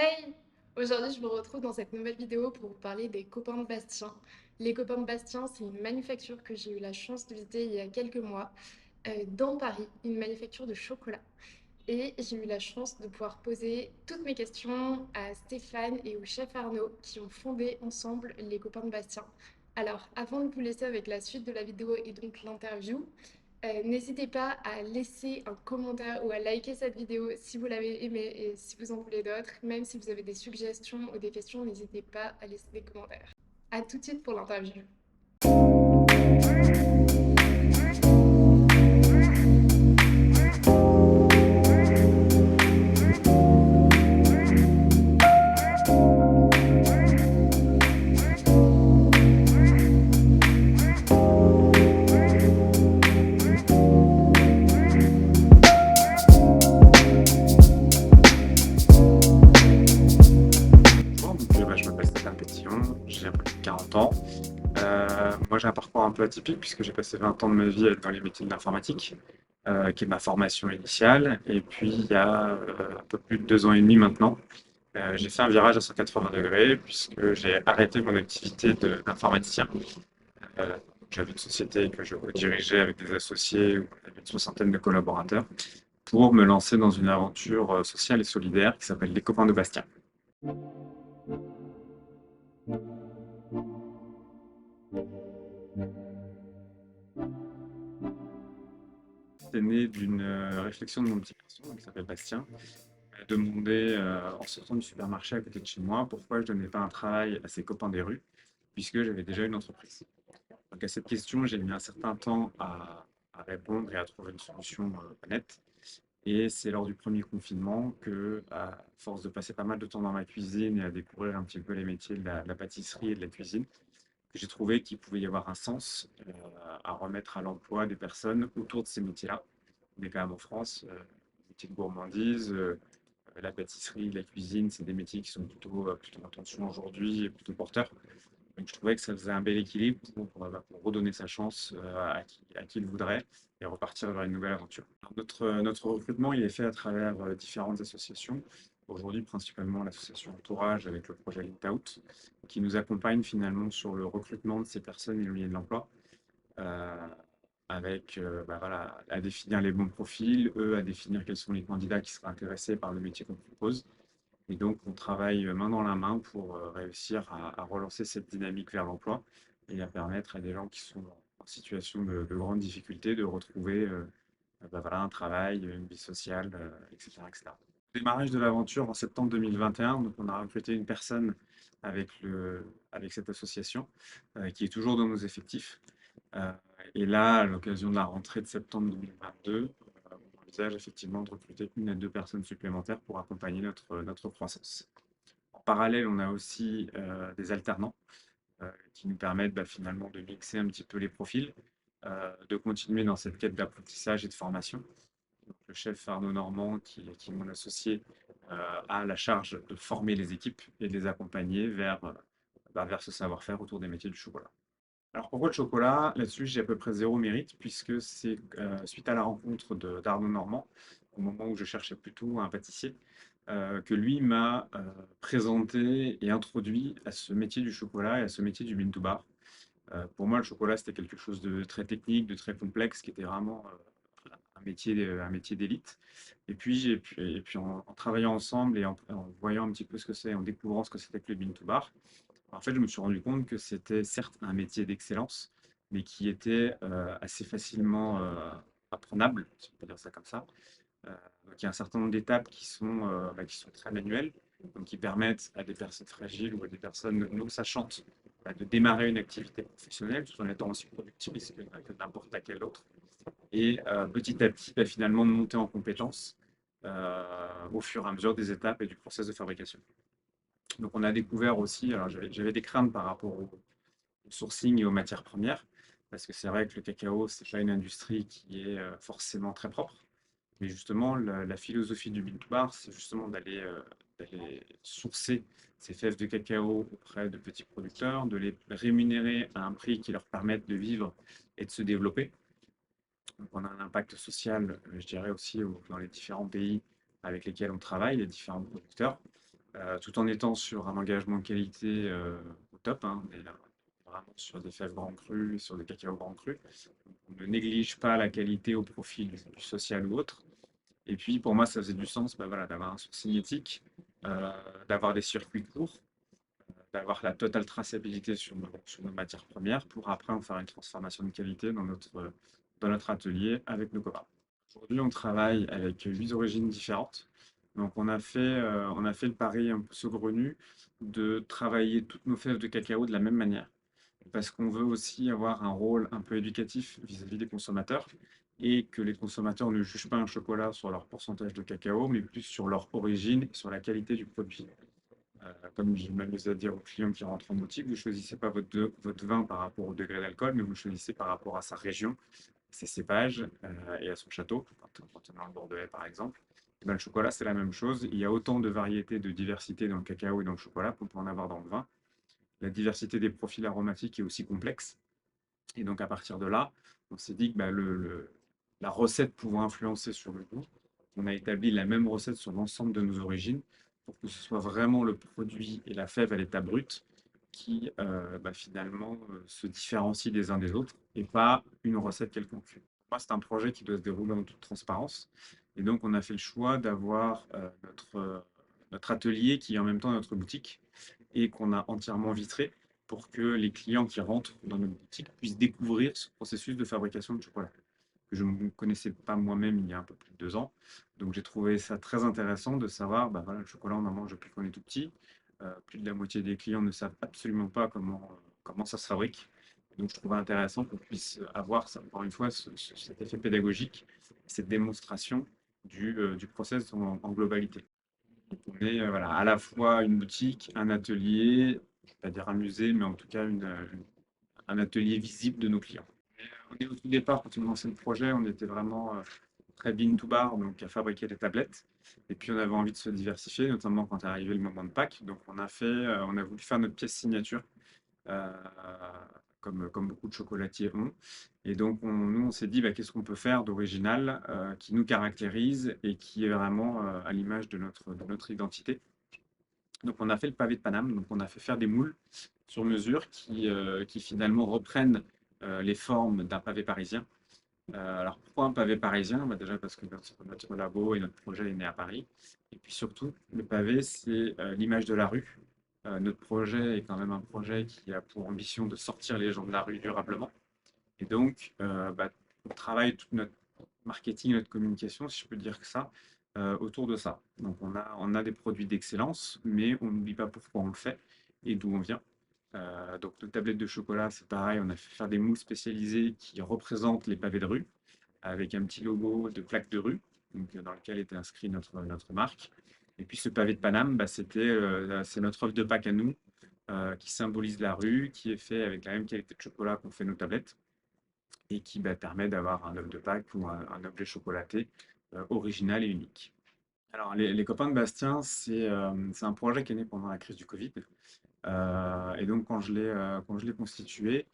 Hey! Aujourd'hui, je me retrouve dans cette nouvelle vidéo pour vous parler des copains de Bastien. Les copains de Bastien, c'est une manufacture que j'ai eu la chance de visiter il y a quelques mois dans Paris, une manufacture de chocolat. Et j'ai eu la chance de pouvoir poser toutes mes questions à Stéphane et au chef Arnaud qui ont fondé ensemble les copains de Bastien. Alors, avant de vous laisser avec la suite de la vidéo et donc l'interview, n'hésitez pas à laisser un commentaire ou à liker cette vidéo si vous l'avez aimée et si vous en voulez d'autres. Même si vous avez des suggestions ou des questions, n'hésitez pas à laisser des commentaires. À tout de suite pour l'interview. Bonjour, je m'appelle Stéphane Pétillon, j'ai un peu plus de 40 ans. Moi, j'ai un parcours un peu atypique puisque j'ai passé 20 ans de ma vie à être dans les métiers de l'informatique, qui est ma formation initiale. Et puis, il y a un peu plus de 2 ans et demi maintenant, j'ai fait un virage à 180 degrés puisque j'ai arrêté mon activité d'informaticien. Euh, J'avais une société que je dirigeais avec des associés où on avait une soixantaine de collaborateurs pour me lancer dans une aventure sociale et solidaire qui s'appelle Les Copains de Bastien. C'est né d'une réflexion de mon petit garçon qui s'appelle Bastien, demander en sortant du supermarché à côté de chez moi pourquoi je ne donnais pas un travail à ses copains des rues, puisque j'avais déjà une entreprise. Donc à cette question, j'ai mis un certain temps à répondre et à trouver une solution honnête. Et c'est lors du premier confinement que, à force de passer pas mal de temps dans ma cuisine et à découvrir un petit peu les métiers de la pâtisserie et de la cuisine, que j'ai trouvé qu'il pouvait y avoir un sens à remettre à l'emploi des personnes autour de ces métiers-là. On est quand même en France, métiers de gourmandise, la pâtisserie, la cuisine, c'est des métiers qui sont plutôt en tension aujourd'hui et plutôt porteurs. Donc je trouvais que ça faisait un bel équilibre pour redonner sa chance à qui le voudrait et repartir vers une nouvelle aventure. Alors, notre recrutement, il est fait à travers différentes associations. Aujourd'hui, principalement l'association Entourage avec le projet Lint Out, qui nous accompagne finalement sur le recrutement de ces personnes éloignées de l'emploi, euh, avec voilà, à définir les bons profils, eux à définir quels sont les candidats qui seraient intéressés par le métier qu'on propose. Et donc, on travaille main dans la main pour réussir à relancer cette dynamique vers l'emploi et à permettre à des gens qui sont en situation de grande difficulté de retrouver voilà, un travail, une vie sociale, etc., etc. Démarrage de l'aventure en septembre 2021, donc on a recruté une personne avec cette association qui est toujours dans nos effectifs. Euh, et là, à l'occasion de la rentrée de septembre 2022, on envisage effectivement de recruter 1 à 2 personnes supplémentaires pour accompagner notre croissance. En parallèle, on a aussi des alternants qui nous permettent finalement de mixer un petit peu les profils, de continuer dans cette quête d'apprentissage et de formation. Donc, le chef Arnaud Normand, qui est mon associé, a la charge de former les équipes et de les accompagner vers ce savoir-faire autour des métiers du chocolat. Alors pourquoi le chocolat? Là-dessus, j'ai à peu près zéro mérite, puisque c'est suite à la rencontre d'Arnaud Normand, au moment où je cherchais plutôt un pâtissier, que lui m'a présenté et introduit à ce métier du chocolat et à ce métier du bean to bar. Pour moi, le chocolat, c'était quelque chose de très technique, de très complexe, qui était vraiment un métier d'élite. Et puis en travaillant ensemble et en voyant un petit peu ce que c'est, en découvrant ce que c'était que le bean to bar, en fait, je me suis rendu compte que c'était certes un métier d'excellence, mais qui était assez facilement apprenable, si on peut dire ça comme ça. Euh, donc il y a un certain nombre d'étapes qui sont très manuelles, donc qui permettent à des personnes fragiles ou à des personnes non sachantes de démarrer une activité professionnelle tout en étant aussi productrice que n'importe laquelle autre. Et petit à petit, finalement, de monter en compétences au fur et à mesure des étapes et du process de fabrication. Donc on a découvert aussi, alors j'avais des craintes par rapport au sourcing et aux matières premières, parce que c'est vrai que le cacao, c'est pas une industrie qui est forcément très propre. Mais justement, la philosophie du Bean to Bar, c'est justement d'aller sourcer ces fèves de cacao auprès de petits producteurs, de les rémunérer à un prix qui leur permette de vivre et de se développer. Donc on a un impact social, je dirais aussi, dans les différents pays avec lesquels on travaille, les différents producteurs. tout en étant sur un engagement qualité au top, hein. On est là vraiment sur des fèves grand cru, sur des cacao grand cru. On ne néglige pas la qualité au profit du social ou autre. Et puis, pour moi, ça faisait du sens bah, voilà, d'avoir un sourcing éthique, euh, d'avoir des circuits courts, d'avoir la totale traçabilité sur nos matières premières pour après en faire une transformation de qualité dans notre atelier avec nos copains. Aujourd'hui, on travaille avec 8 origines différentes. Donc, on a fait le pari un peu saugrenu de travailler toutes nos fèves de cacao de la même manière. Parce qu'on veut aussi avoir un rôle un peu éducatif vis-à-vis des consommateurs et que les consommateurs ne jugent pas un chocolat sur leur pourcentage de cacao, mais plus sur leur origine et sur la qualité du produit. Comme je m'amuse à dire aux clients qui rentrent en boutique, vous ne choisissez pas votre vin par rapport au degré d'alcool, mais vous le choisissez par rapport à sa région, ses cépages et à son château, quand on est dans le Bordelais par exemple. Et ben, le chocolat, c'est la même chose. Il y a autant de variétés, de diversité dans le cacao et dans le chocolat qu'on peut en avoir dans le vin. La diversité des profils aromatiques est aussi complexe. Et donc, à partir de là, on s'est dit que bah, la recette pouvant influencer sur le goût, on a établi la même recette sur l'ensemble de nos origines pour que ce soit vraiment le produit et la fève à l'état brut qui bah, finalement se différencient des uns des autres et pas une recette quelconque. Pour moi, c'est un projet qui doit se dérouler en toute transparence. Et donc, on a fait le choix d'avoir notre atelier qui est en même temps notre boutique et qu'on a entièrement vitré pour que les clients qui rentrent dans notre boutique puissent découvrir ce processus de fabrication de chocolat que je ne connaissais pas moi-même il y a un peu plus de 2 ans. Donc j'ai trouvé ça très intéressant de savoir, bah voilà, le chocolat on en mange depuis qu'on est tout petit. Plus de la moitié des clients ne savent absolument pas comment ça se fabrique. Donc je trouvais intéressant qu'on puisse avoir, encore une fois, cet effet pédagogique, cette démonstration du process en globalité. On est voilà, à la fois une boutique, un atelier, je ne vais pas dire un musée, mais en tout cas un atelier visible de nos clients. On est au tout départ, quand on a lancé le projet, on était vraiment très bean to bar, donc à fabriquer des tablettes. Et puis on avait envie de se diversifier, notamment quand est arrivé le moment de Pâques. Donc on a voulu faire notre pièce signature, euh, comme beaucoup de chocolatiers ont. Et donc nous, on s'est dit, bah, qu'est-ce qu'on peut faire d'original qui nous caractérise et qui est vraiment à l'image de notre identité. Donc on a fait le pavé de Paname, donc on a fait faire des moules sur mesure qui finalement reprennent les formes d'un pavé parisien. Alors pourquoi un pavé parisien? Bah, déjà parce que notre labo et notre projet est né à Paris. Et puis surtout, le pavé, c'est l'image de la rue. Notre projet est quand même un projet qui a pour ambition de sortir les gens de la rue durablement. Et donc, bah, on travaille tout notre marketing, notre communication, si je peux dire que ça, autour de ça. Donc, on a des produits d'excellence, mais on n'oublie pas pourquoi on le fait et d'où on vient. Donc, nos tablettes de chocolat, c'est pareil, on a fait faire des moules spécialisés qui représentent les pavés de rue, avec un petit logo de plaque de rue, donc, dans lequel était inscrit notre marque. Et puis, ce pavé de Paname, bah, c'est notre œuf de Pâques à nous, qui symbolise la rue, qui est fait avec la même qualité de chocolat qu'on fait nos tablettes et qui bah, permet d'avoir un œuf de Pâques ou un objet chocolaté original et unique. Alors, les copains de Bastien, c'est un projet qui est né pendant la crise du Covid. Et donc, quand je l'ai constitué,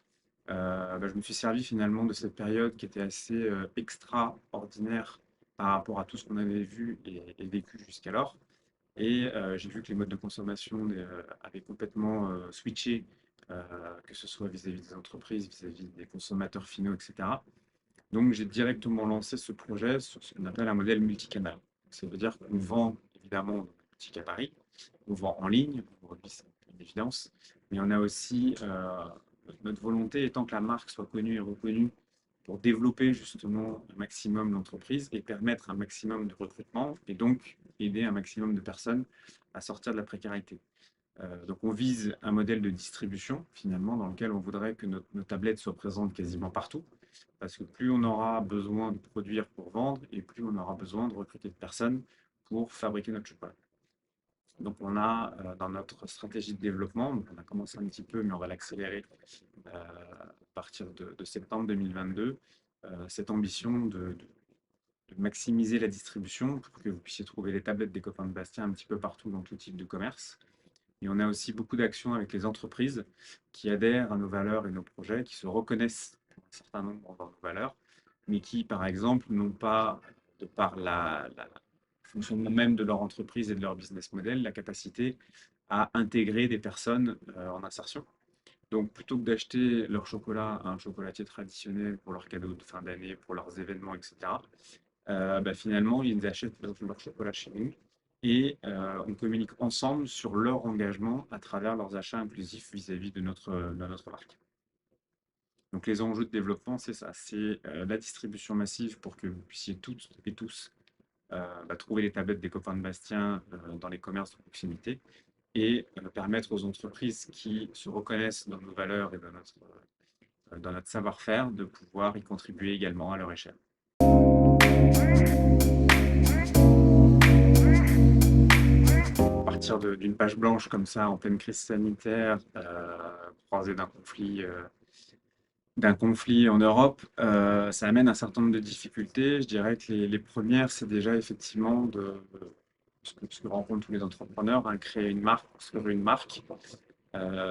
bah, je me suis servi finalement de cette période qui était assez extraordinaire par rapport à tout ce qu'on avait vu et vécu jusqu'alors. Et j'ai vu que les modes de consommation avaient complètement switché, que ce soit vis-à-vis des entreprises, vis-à-vis des consommateurs finaux, etc. Donc j'ai directement lancé ce projet sur ce qu'on appelle un modèle multicanal. Ça veut dire qu'on vend évidemment dans nos boutiques à Paris, on vend en ligne, aujourd'hui c'est une évidence, mais on a aussi notre volonté étant que la marque soit connue et reconnue pour développer justement un maximum l'entreprise et permettre un maximum de recrutement et donc aider un maximum de personnes à sortir de la précarité. Donc on vise un modèle de distribution finalement dans lequel on voudrait que nos tablettes soient présentes quasiment partout parce que plus on aura besoin de produire pour vendre et plus on aura besoin de recruter de personnes pour fabriquer notre chocolat. Donc on a dans notre stratégie de développement, donc on a commencé un petit peu mais on va l'accélérer à partir de septembre 2022, cette ambition de maximiser la distribution pour que vous puissiez trouver les tablettes des copains de Bastien un petit peu partout dans tout type de commerce. Et on a aussi beaucoup d'actions avec les entreprises qui adhèrent à nos valeurs et nos projets, qui se reconnaissent pour un certain nombre dans nos valeurs, mais qui, par exemple, n'ont pas, de par fonctionnement même de leur entreprise et de leur business model, la capacité à intégrer des personnes en insertion. Donc, plutôt que d'acheter leur chocolat à un chocolatier traditionnel pour leurs cadeaux de fin d'année, pour leurs événements, etc., finalement, ils achètent leur chocolat chez nous et on communique ensemble sur leur engagement à travers leurs achats inclusifs vis-à-vis de notre marque. Donc, les enjeux de développement, c'est ça, c'est la distribution massive pour que vous puissiez toutes et tous trouver les tablettes des copains de Bastien dans les commerces de proximité et permettre aux entreprises qui se reconnaissent dans nos valeurs et dans notre savoir-faire de pouvoir y contribuer également à leur échelle. Partir d'une page blanche comme ça en pleine crise sanitaire, croisée d'un conflit en Europe, ça amène un certain nombre de difficultés. Je dirais que les premières, c'est déjà effectivement ce que rencontrent tous les entrepreneurs, hein, créer une marque, construire une marque.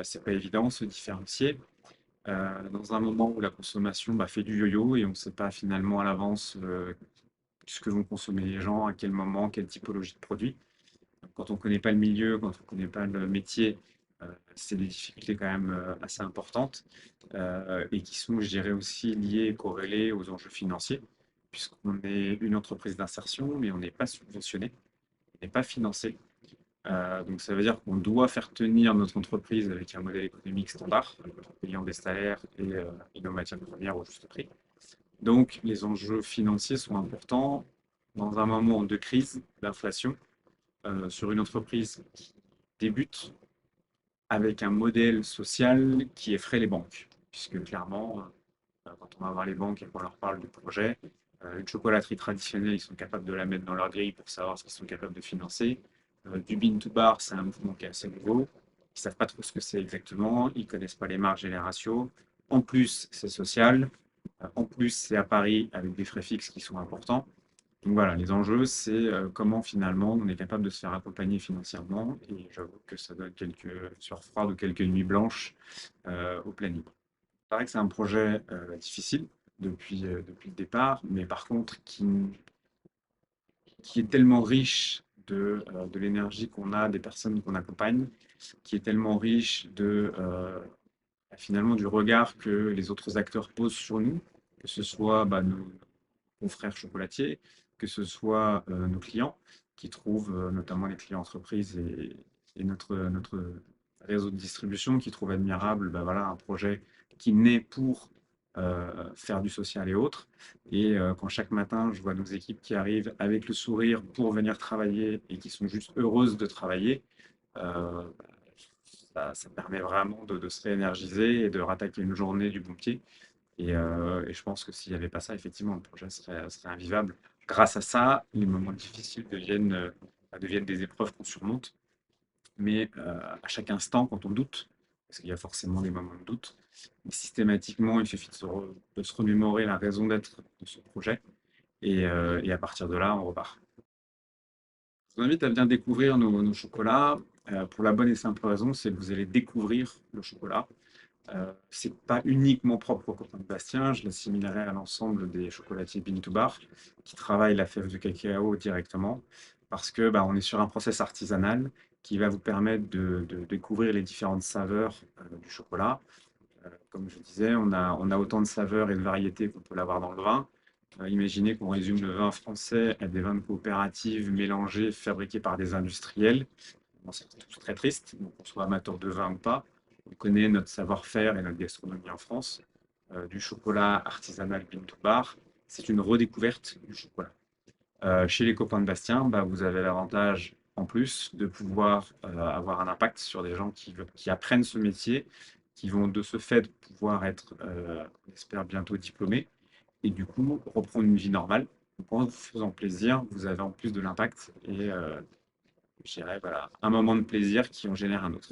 C'est pas évident, se différencier. Dans un moment où la consommation fait du yo-yo et on ne sait pas finalement à l'avance ce que vont consommer les gens, à quel moment, quelle typologie de produit. Quand on ne connaît pas le milieu, quand on ne connaît pas le métier, c'est des difficultés quand même assez importantes et qui sont, je dirais, aussi liées et corrélées aux enjeux financiers, puisqu'on est une entreprise d'insertion, mais on n'est pas subventionné, on n'est pas financé. Donc ça veut dire qu'on doit faire tenir notre entreprise avec un modèle économique standard, en payant des salaires et nos matières premières au juste prix. Donc les enjeux financiers sont importants dans un moment de crise, d'inflation, sur une entreprise qui débute avec un modèle social qui effraie les banques. Puisque clairement, quand on va voir les banques et qu'on leur parle du projet, une chocolaterie traditionnelle, ils sont capables de la mettre dans leur grille pour savoir ce qu'ils sont capables de financer. Du bean to bar, c'est un mouvement qui est assez nouveau. Ils ne savent pas trop ce que c'est exactement, ils ne connaissent pas les marges et les ratios. En plus, c'est social. En plus, c'est à Paris avec des frais fixes qui sont importants. Donc voilà, les enjeux, c'est comment finalement on est capable de se faire accompagner financièrement. Et j'avoue que ça donne quelques sueurs froides ou quelques nuits blanches au planning. C'est vrai que c'est un projet difficile depuis le départ, mais par contre qui est tellement riche de l'énergie qu'on a, des personnes qu'on accompagne, qui est tellement riche finalement du regard que les autres acteurs posent sur nous, que ce soit nos confrères chocolatiers, que ce soit nos clients, qui trouvent, notamment les clients entreprises et notre réseau de distribution, qui trouvent admirable voilà, un projet qui naît pour faire du social et autres. Et quand chaque matin, je vois nos équipes qui arrivent avec le sourire pour venir travailler et qui sont juste heureuses de travailler, euh, ça permet vraiment de se réénergiser et de rattaquer une journée du bon pied. Et je pense que s'il n'y avait pas ça, effectivement, le projet serait invivable. Grâce à ça, les moments difficiles deviennent des épreuves qu'on surmonte. Mais à chaque instant, quand on doute, parce qu'il y a forcément des moments de doute, mais systématiquement, il suffit de se remémorer la raison d'être de ce projet. Et à partir de là, on repart. Je vous invite à venir découvrir nos chocolats. Pour la bonne et simple raison, c'est que vous allez découvrir le chocolat. C'est pas uniquement propre au copain de Bastien, je l'assimilerais à l'ensemble des chocolatiers bean to bar qui travaillent la fève de cacao directement parce que on est sur un process artisanal qui va vous permettre de découvrir les différentes saveurs du chocolat. Comme je disais, on a autant de saveurs et de variétés qu'on peut l'avoir dans le vin. Imaginez qu'on résume le vin français à des vins de coopératives mélangés, fabriqués par des industriels. Bon, c'est tout très triste, donc qu'on soit amateur de vin ou pas. On connaît notre savoir-faire et notre gastronomie en France. Du chocolat artisanal bean to bar, c'est une redécouverte du chocolat. Chez les copains de Bastien, vous avez l'avantage en plus de pouvoir avoir un impact sur des gens qui apprennent ce métier, qui vont de ce fait pouvoir être, on espère, bientôt diplômés et du coup reprendre une vie normale. Donc, en vous faisant plaisir, vous avez en plus de l'impact et je dirais voilà, un moment de plaisir qui en génère un autre.